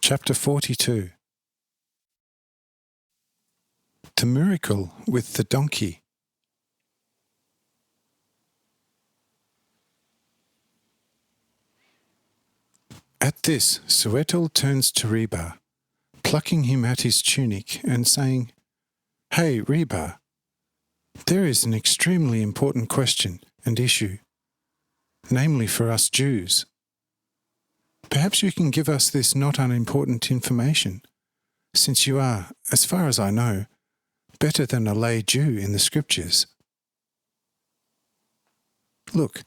Chapter 42. The miracle with the donkey. At this, Suetel turns to Reba, plucking him at his tunic and saying, "Hey, Reba, there is an extremely important question and issue, namely for us Jews. Perhaps you can give us this not unimportant information, since you are, as far as I know, better than a lay Jew in the Scriptures. Look,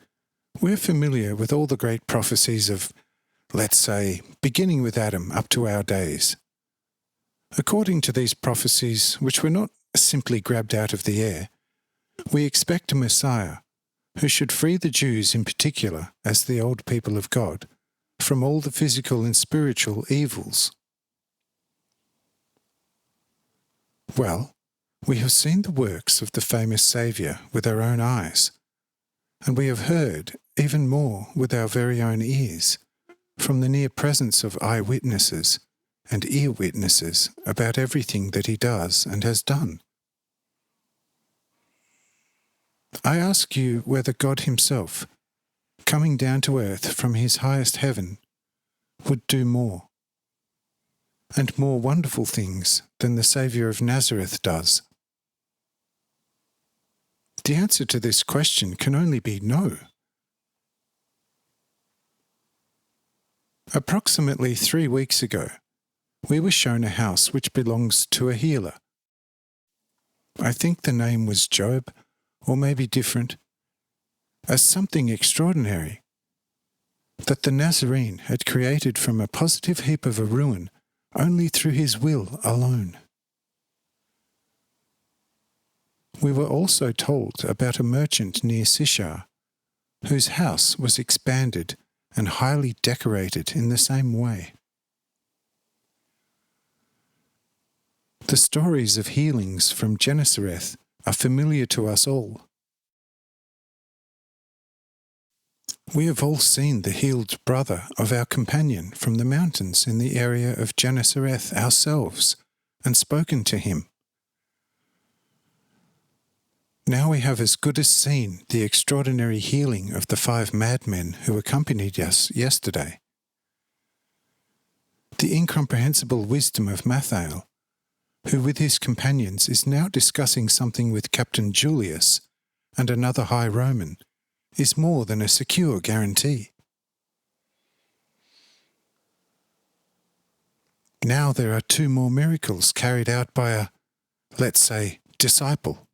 we're familiar with all the great prophecies of, let's say, beginning with Adam up to our days. According to these prophecies, which were not simply grabbed out of the air, we expect a Messiah who should free the Jews in particular, as the old people of God, from all the physical and spiritual evils. Well, we have seen the works of the famous Saviour with our own eyes, and we have heard even more with our very own ears from the near presence of eyewitnesses and ear witnesses about everything that he does and has done. I ask you whether God himself, coming down to earth from his highest heaven, would do more, and more wonderful things than the Saviour of Nazareth does. The answer to this question can only be no. Approximately 3 weeks ago, we were shown a house which belongs to a healer. I think the name was Job, or maybe different, as something extraordinary, that the Nazarene had created from a positive heap of a ruin only through his will alone. We were also told about a merchant near Sishar, whose house was expanded and highly decorated in the same way. The stories of healings from Gennesareth are familiar to us all. We have all seen the healed brother of our companion from the mountains in the area of Gennesareth ourselves, and spoken to him. Now we have as good as seen the extraordinary healing of the 5 madmen who accompanied us yesterday. The incomprehensible wisdom of Mathael, who with his companions is now discussing something with Captain Julius and another high Roman, is more than a secure guarantee. Now there are 2 more miracles carried out by a, let's say, disciple.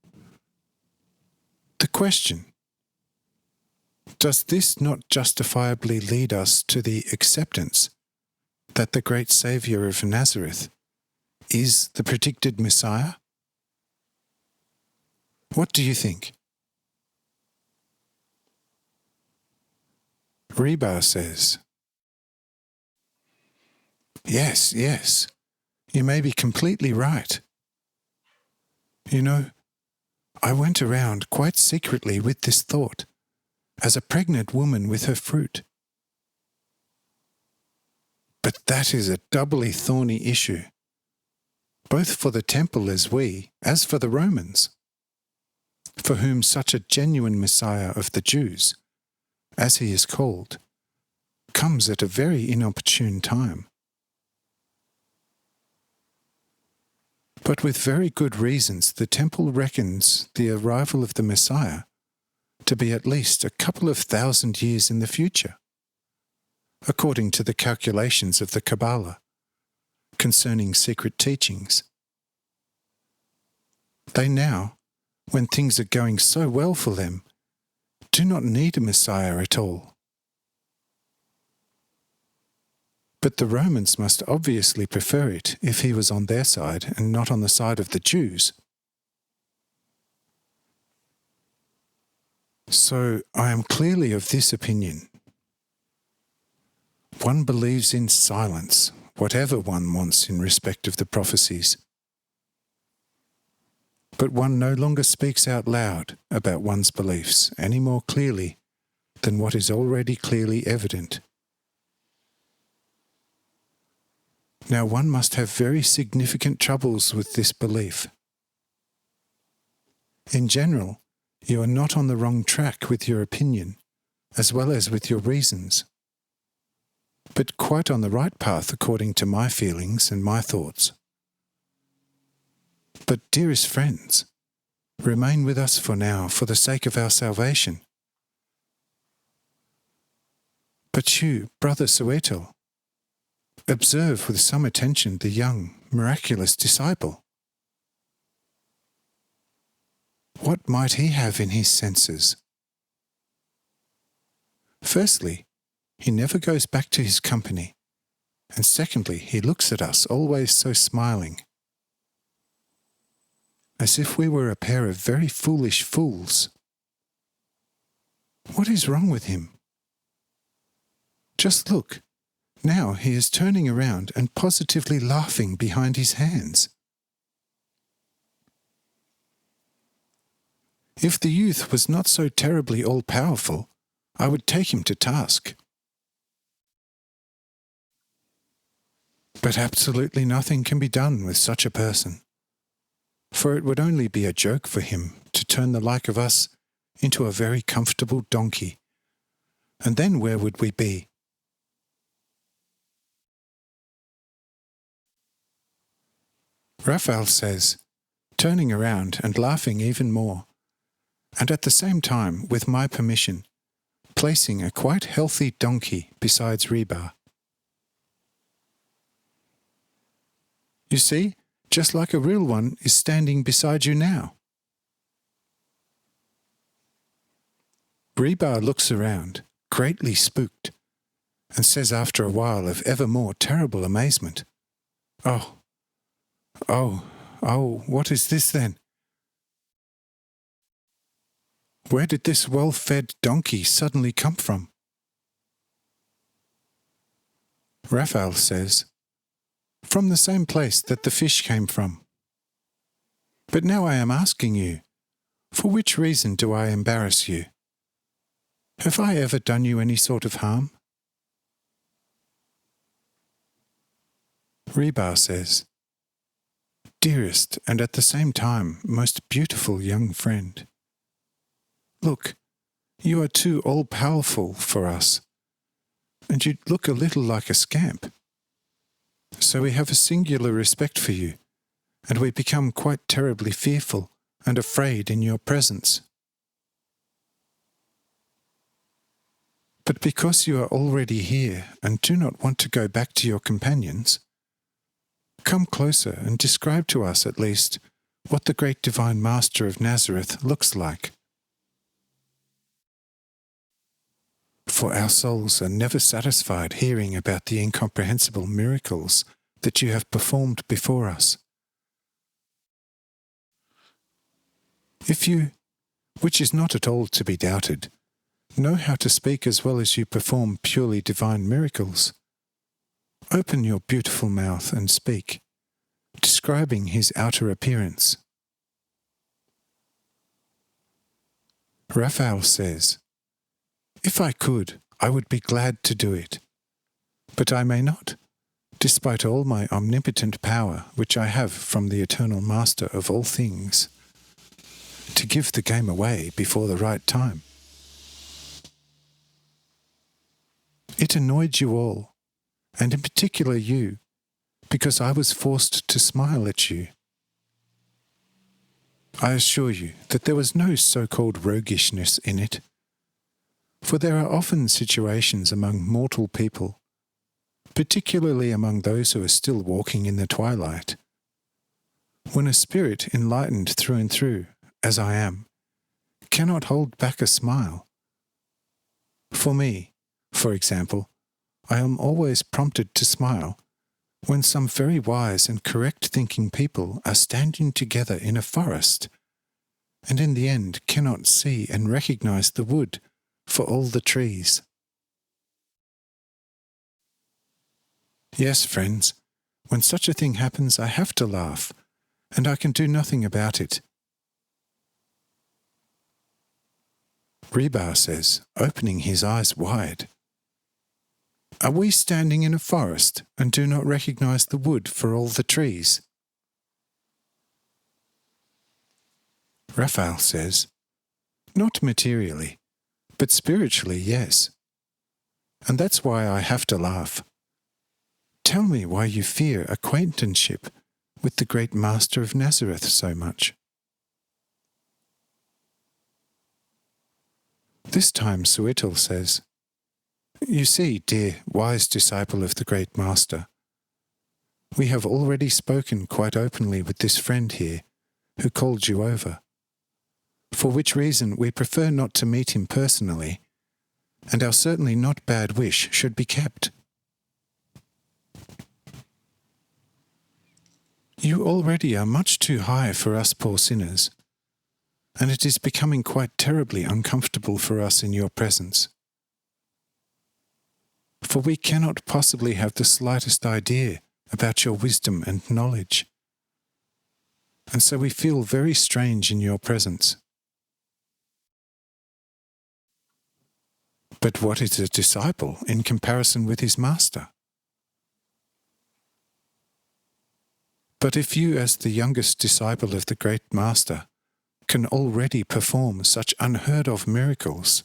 The question: does this not justifiably lead us to the acceptance that the great Saviour of Nazareth is the predicted Messiah? What do you think? Reba says, Yes, you may be completely right. You know, I went around quite secretly with this thought, as a pregnant woman with her fruit. But that is a doubly thorny issue, both for the temple as for the Romans, for whom such a genuine Messiah of the Jews, as he is called, comes at a very inopportune time. But with very good reasons, the temple reckons the arrival of the Messiah to be at least a couple of 1,000 years in the future, according to the calculations of the Kabbalah concerning secret teachings. They now, when things are going so well for them, do not need a Messiah at all. But the Romans must obviously prefer it if he was on their side and not on the side of the Jews. So I am clearly of this opinion. One believes in silence, whatever one wants in respect of the prophecies. But one no longer speaks out loud about one's beliefs any more clearly than what is already clearly evident. Now one must have very significant troubles with this belief. In general, you are not on the wrong track with your opinion, as well as with your reasons, but quite on the right path according to my feelings and my thoughts. But, dearest friends, remain with us for now for the sake of our salvation. But you, Brother Suetel, observe with some attention the young, miraculous disciple. What might he have in his senses? Firstly, he never goes back to his company, and secondly, he looks at us always so smiling, as if we were a pair of very foolish fools. What is wrong with him? Just look, now he is turning around and positively laughing behind his hands. If the youth was not so terribly all-powerful, I would take him to task. But absolutely nothing can be done with such a person, for it would only be a joke for him to turn the like of us into a very comfortable donkey, and then where would we be? Raphael says, turning around and laughing even more, and at the same time, with my permission, placing a quite healthy donkey besides Reba. You see, just like a real one is standing beside you now. Reba looks around, greatly spooked, and says after a while of ever more terrible amazement, Oh, what is this then? Where did this well-fed donkey suddenly come from? Raphael says, From the same place that the fish came from. But now I am asking you, for which reason do I embarrass you? Have I ever done you any sort of harm? Reba says, Dearest and at the same time most beautiful young friend, look, you are too all-powerful for us, and you look a little like a scamp. So we have a singular respect for you, and we become quite terribly fearful and afraid in your presence. But because you are already here and do not want to go back to your companions, come closer and describe to us at least what the great divine Master of Nazareth looks like. For our souls are never satisfied hearing about the incomprehensible miracles that you have performed before us. If you, which is not at all to be doubted, know how to speak as well as you perform purely divine miracles, open your beautiful mouth and speak, describing his outer appearance. Raphael says, If I could, I would be glad to do it, but I may not, despite all my omnipotent power which I have from the eternal Master of all things, to give the game away before the right time. It annoyed you all, and in particular you, because I was forced to smile at you. I assure you that there was no so-called roguishness in it, for there are often situations among mortal people, particularly among those who are still walking in the twilight, when a spirit enlightened through and through, as I am, cannot hold back a smile. For me, for example, I am always prompted to smile when some very wise and correct-thinking people are standing together in a forest, and in the end cannot see and recognize the wood for all the trees. Yes, friends, when such a thing happens I have to laugh, and I can do nothing about it. Reba says, opening his eyes wide, Are we standing in a forest and do not recognize the wood for all the trees? Raphael says, not materially, but spiritually, yes. And that's why I have to laugh. Tell me why you fear acquaintanceship with the great Master of Nazareth so much. This time Suetel says, you see, dear, wise disciple of the great Master, we have already spoken quite openly with this friend here who called you over, for which reason we prefer not to meet him personally, and our certainly not bad wish should be kept. You already are much too high for us poor sinners, and it is becoming quite terribly uncomfortable for us in your presence. For we cannot possibly have the slightest idea about your wisdom and knowledge, and so we feel very strange in your presence. But what is a disciple in comparison with his master? But if you, as the youngest disciple of the great Master, can already perform such unheard-of miracles,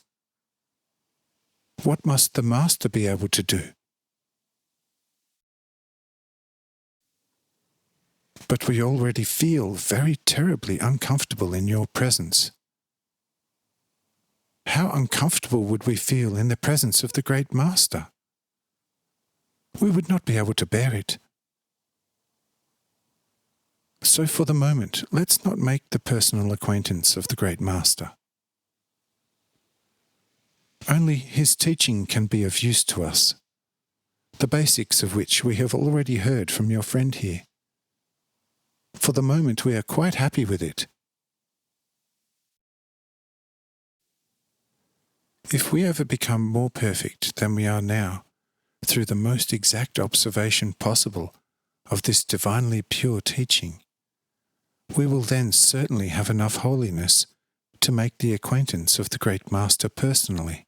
what must the Master be able to do? But we already feel very terribly uncomfortable in your presence. How uncomfortable would we feel in the presence of the great Master? We would not be able to bear it. So for the moment, let's not make the personal acquaintance of the great Master. Only his teaching can be of use to us, the basics of which we have already heard from your friend here. For the moment, we are quite happy with it. If we ever become more perfect than we are now, through the most exact observation possible of this divinely pure teaching, we will then certainly have enough holiness to make the acquaintance of the great Master personally.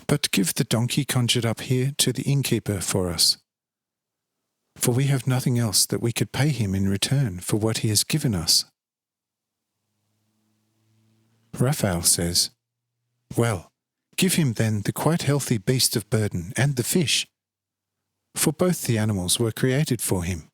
But give the donkey conjured up here to the innkeeper for us, for we have nothing else that we could pay him in return for what he has given us. Raphael says, well, give him then the quite healthy beast of burden and the fish, for both the animals were created for him.